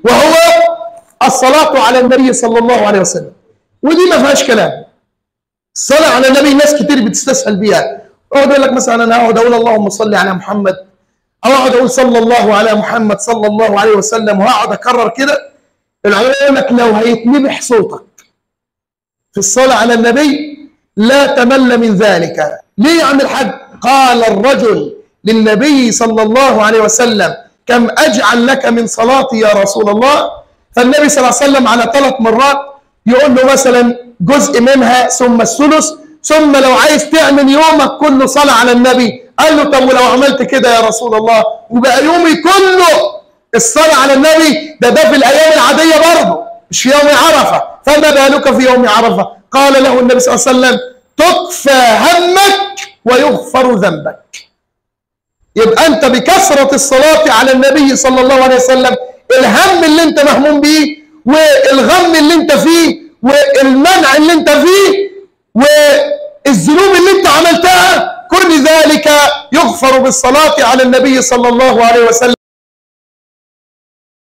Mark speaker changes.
Speaker 1: وهو الصلاة على النبي صلى الله عليه وسلم. ودي ما فيهاش كلام. الصلاة على النبي ناس كتير بتستسهل بيها، اقعد يقول لك مثلا انا اقعد اقول اللهم صل على محمد، او اقعد اقول صلى الله على محمد صلى الله عليه وسلم، وهقعد اكرر كده. العلماء يقول لك لو هيتنبح صوتك في الصلاة على النبي لا تمل من ذلك. ليه يا عم الحاج؟ قال الرجل للنبي صلى الله عليه وسلم كم أجعل لك من صلاتي يا رسول الله؟ فالنبي صلى الله عليه وسلم على 3 مرات يقول له مثلا جزء منها ثم الثلث، ثم لو عايز تعمل يومك كله صلاة على النبي. قال له طب ولو عملت كده يا رسول الله وبقى يومي كله الصلاة على النبي، ده في الأيام العادية برضه مش في يوم عرفة، فما بالك في يوم عرفة؟ قال له النبي صلى الله عليه وسلم تكفى همك ويغفر ذنبك. يبقى أنت بكثرة الصلاة على النبي صلى الله عليه وسلم الهم اللي أنت مهموم بيه والغم اللي أنت فيه والمنع اللي أنت فيه والذنوب اللي أنت عملتها كل ذلك يغفر بالصلاة على النبي صلى الله عليه وسلم.